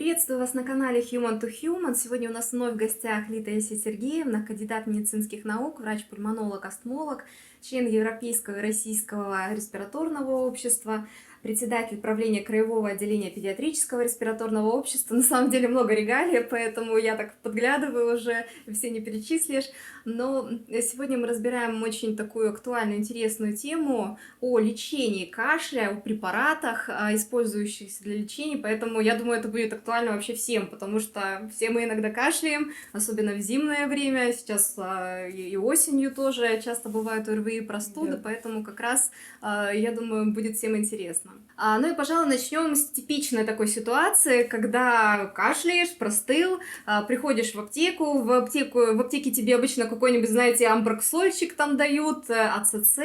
Приветствую вас на канале Human to Human. Сегодня у нас вновь в гостях Лита Исия Сергеевна, кандидат медицинских наук, врач-пульмонолог, астмолог, член Европейского и Российского респираторного общества, председатель правления Краевого отделения педиатрического респираторного общества. На самом деле много регалий, поэтому я так подглядываю уже, все не перечислишь. Но сегодня мы разбираем очень такую актуальную, интересную тему о лечении кашля, о препаратах, использующихся для лечения. Поэтому я думаю, это будет актуально вообще всем, потому что все мы иногда кашляем, особенно в зимнее время. Сейчас и осенью тоже часто бывают ОРВИ и простуды, Да. поэтому как раз, я думаю, будет всем интересно. Ну и, пожалуй, начнем с типичной такой ситуации, когда кашляешь, простыл, приходишь в аптеке тебе обычно какой-нибудь, знаете, амброксольчик там дают, АЦЦ.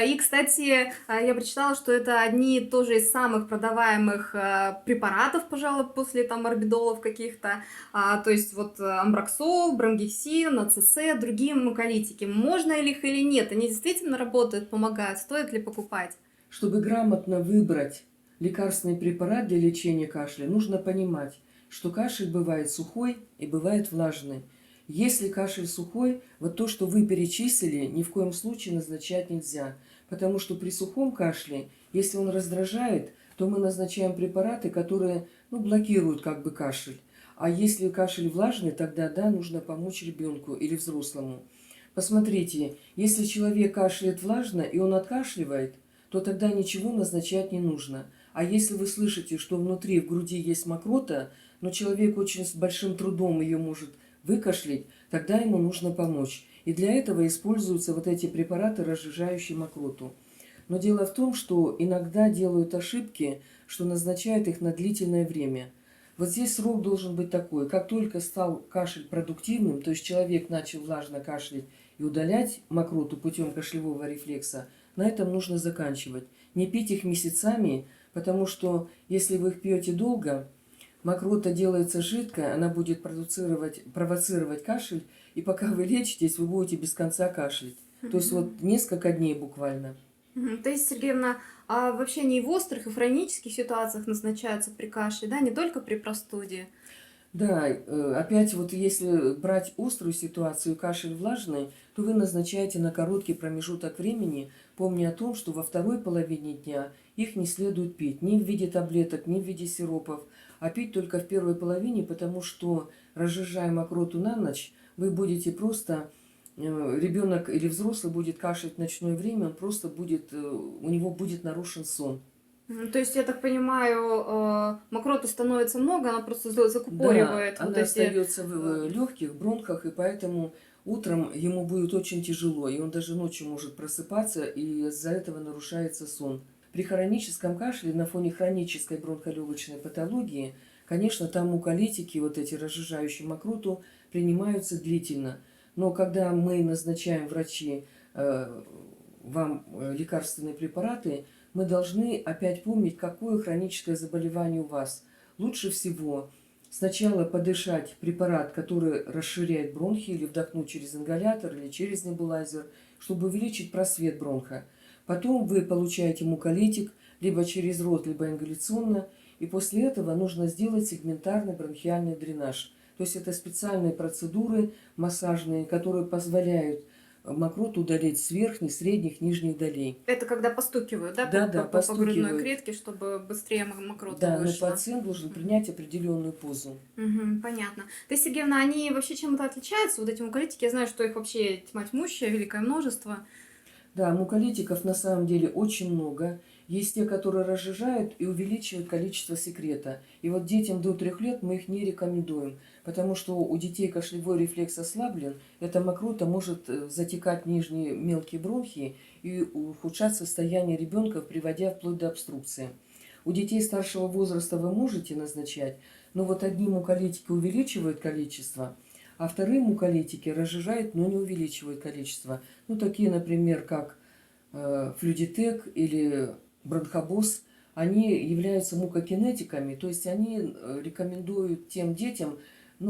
И, кстати, я прочитала, что это одни тоже из самых продаваемых препаратов, пожалуй, после там орбидолов каких-то. То есть вот амброксол, бромгексин, АЦЦ, другие муколитики. Можно ли их или нет? Они действительно работают, помогают? Стоит ли покупать? Чтобы грамотно выбрать лекарственный препарат для лечения кашля, нужно понимать, что кашель бывает сухой и бывает влажный. Если кашель сухой, вот то, что вы перечислили, ни в коем случае назначать нельзя. Потому что при сухом кашле, если он раздражает, то мы назначаем препараты, которые блокируют как бы кашель. А если кашель влажный, тогда да, нужно помочь ребенку или взрослому. Посмотрите, если человек кашляет влажно и он откашливает, то тогда ничего назначать не нужно. А если вы слышите, что внутри в груди есть мокрота, но человек очень с большим трудом ее может выкашлять, тогда ему нужно помочь. И для этого используются вот эти препараты, разжижающие мокроту. Но дело в том, что иногда делают ошибки, что назначают их на длительное время. Вот здесь срок должен быть такой. Как только стал кашель продуктивным, то есть человек начал влажно кашлять и удалять мокроту путем кашлевого рефлекса, на этом нужно заканчивать. Не пить их месяцами, потому что если вы их пьете долго, мокрота делается жидкая, она будет провоцировать кашель, и пока вы лечитесь, вы будете без конца кашлять. То есть вот несколько дней буквально. То есть, Сергеевна, а вообще они и в острых, и в хронических ситуациях назначаются при кашле, да, не только при простуде? Да, опять вот если брать острую ситуацию, кашель влажный, то вы назначаете на короткий промежуток времени, помня о том, что во второй половине дня их не следует пить ни в виде таблеток, ни в виде сиропов, а пить только в первой половине, потому что, разжижая мокроту на ночь, вы будете просто, ребенок или взрослый будет кашлять в ночное время, он просто будет, у него будет нарушен сон. То есть, я так понимаю, мокроты становится много, она просто Да, закупоривает вот она эти... остается в легких, бронхах, и поэтому утром ему будет очень тяжело, и он даже ночью может просыпаться, и из-за этого нарушается сон. При хроническом кашле на фоне хронической бронхолегочной патологии, конечно, там муколитики, вот эти разжижающие мокроту, принимаются длительно. Но когда мы назначаем, врачи, вам лекарственные препараты, мы должны опять помнить, какое хроническое заболевание у вас. Лучше всего сначала подышать препарат, который расширяет бронхи, или вдохнуть через ингалятор, или через небулайзер, чтобы увеличить просвет бронха. Потом вы получаете муколитик, либо через рот, либо ингаляционно, и после этого нужно сделать сегментарный бронхиальный дренаж. То есть это специальные процедуры массажные, которые позволяют мокроту удалить с верхних, средних, нижних долей. Это когда постукивают, да, Да, по грудной постукивают. клетке, чтобы быстрее мокрота Да, но вышла. пациент должен принять определенную позу. Понятно. То есть, Сергеевна, они вообще чем-то отличаются, вот эти муколитики? Я знаю, что их вообще тьма тьмущая, великое множество. Да, муколитиков на самом деле очень много. Есть те, которые разжижают и увеличивают количество секрета. И вот детям до 3 лет мы их не рекомендуем, потому что у детей кашлевой рефлекс ослаблен, эта мокрота может затекать в нижние мелкие бронхи и ухудшать состояние ребенка, приводя вплоть до обструкции. У детей старшего возраста вы можете назначать, но вот одни муколитики увеличивают количество, а вторые муколитики разжижают, но не увеличивают количество. Такие, например, как флюдитек или бронхобоз, они являются мукокинетиками, то есть они рекомендуют тем детям,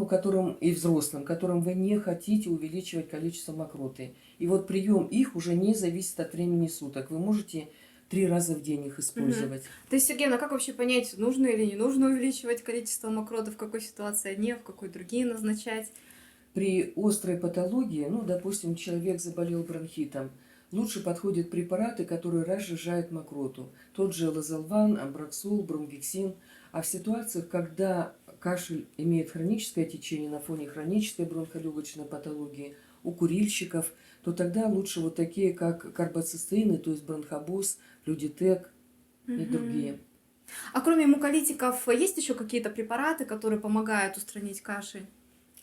которым и взрослым, которым вы не хотите увеличивать количество мокроты. И вот прием их уже не зависит от времени суток. Вы можете 3 раза в день их использовать. То есть, Сергеевна, как вообще понять, нужно или не нужно увеличивать количество мокроты, в какой ситуации одни, а в какой другие назначать? При острой патологии, ну, допустим, человек заболел бронхитом, лучше подходят препараты, которые разжижают мокроту. Тот же лазолван, амброксол, бромгексин. А в ситуациях, когда кашель имеет хроническое течение на фоне хронической бронхолегочной патологии, у курильщиков, то тогда лучше вот такие, как карбоцистеины, то есть бронхобуз, флюдитек и другие. А кроме муколитиков, есть еще какие-то препараты, которые помогают устранить кашель?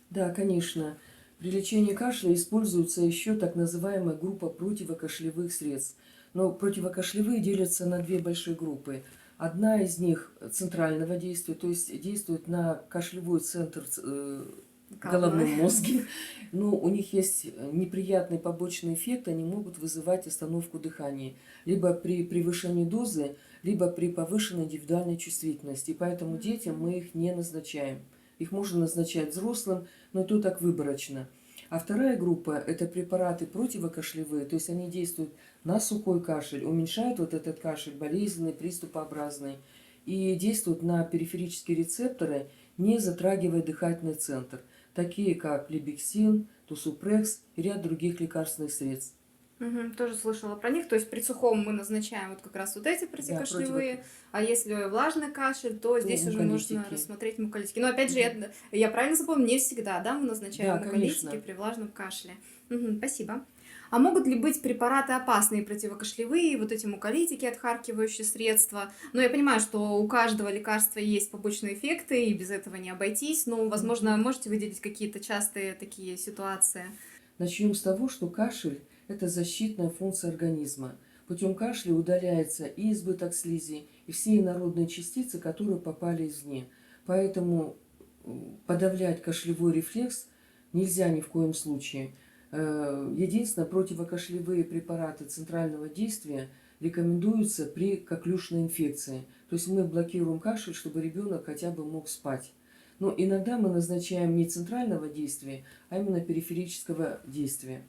Да, конечно. При лечении кашля используется еще так называемая группа противокашлевых средств. Но противокашлевые делятся на две большие группы. Одна из них центрального действия, то есть действует на кашлевой центр в головном мозге. Но у них есть неприятный побочный эффект, они могут вызывать остановку дыхания. Либо при превышении дозы, либо при повышенной индивидуальной чувствительности. И поэтому детям мы их не назначаем. Их можно назначать взрослым, но и то так выборочно. А вторая группа – это препараты противокашлевые, то есть они действуют на сухой кашель, уменьшают вот этот кашель, болезненный, приступообразный, и действуют на периферические рецепторы, не затрагивая дыхательный центр, такие как либексин, тусупрекс и ряд других лекарственных средств. Тоже слышала про них. То есть при сухом мы назначаем вот как раз вот эти противокашлевые, а если влажный кашель, то здесь уже нужно рассмотреть муколитики. Но опять же, я правильно запомнила, не всегда, да, мы назначаем муколитики при влажном кашле. Спасибо. А могут ли быть препараты опасные противокашлевые, вот эти муколитики, отхаркивающие средства? Ну, я понимаю, что у каждого лекарства есть побочные эффекты, и без этого не обойтись, но, возможно, можете выделить какие-то частые такие ситуации? Начнем с того, что кашель – это защитная функция организма. Путем кашля удаляется и избыток слизи, и все инородные частицы, которые попали извне. Поэтому подавлять кашлевой рефлекс нельзя ни в коем случае. Единственное, противокашлевые препараты центрального действия рекомендуются при коклюшной инфекции. То есть мы блокируем кашель, чтобы ребенок хотя бы мог спать. Но иногда мы назначаем не центрального действия, а именно периферического действия.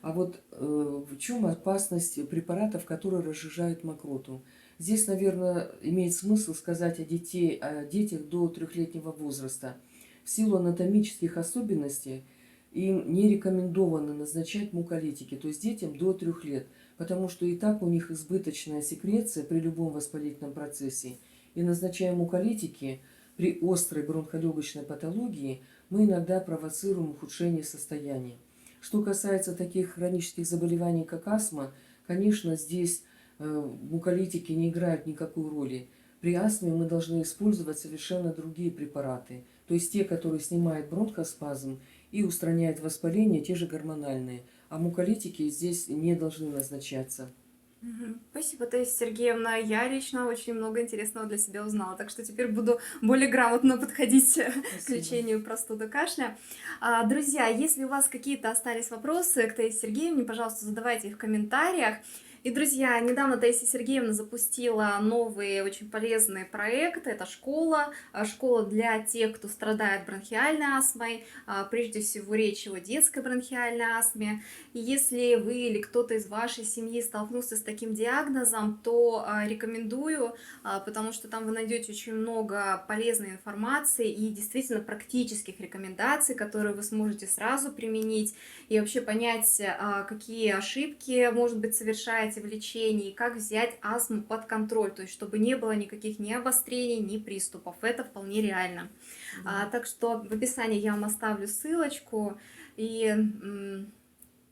А вот в чем опасность препаратов, которые разжижают мокроту? Здесь, наверное, имеет смысл сказать о детях до 3-летнего возраста. В силу анатомических особенностей им не рекомендовано назначать муколитики, то есть детям до 3 лет, потому что и так у них избыточная секреция при любом воспалительном процессе. И назначая муколитики, при острой бронхолегочной патологии мы иногда провоцируем ухудшение состояния. Что касается таких хронических заболеваний, как астма, конечно, здесь муколитики не играют никакой роли. При астме мы должны использовать совершенно другие препараты, то есть те, которые снимают бронхоспазм и устраняют воспаление, те же гормональные. А муколитики здесь не должны назначаться. Спасибо, Таисия Сергеевна. Я лично очень много интересного для себя узнала, так что теперь буду более грамотно подходить к лечению простуды кашля. Друзья, если у вас какие-то остались вопросы к Таисии Сергеевне, пожалуйста, задавайте их в комментариях. И, друзья, недавно Таисия Сергеевна запустила новые очень полезные проекты. Это школа для тех, кто страдает бронхиальной астмой. Прежде всего, речь о детской бронхиальной астме. И если вы или кто-то из вашей семьи столкнулся с таким диагнозом, то рекомендую, потому что там вы найдете очень много полезной информации и действительно практических рекомендаций, которые вы сможете сразу применить и вообще понять, какие ошибки, может быть, совершаете в лечении, и как взять астму под контроль, то есть чтобы не было никаких ни обострений, ни приступов. Это вполне реально. Так что в описании я вам оставлю ссылочку и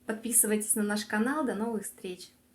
подписывайтесь на наш канал. До новых встреч!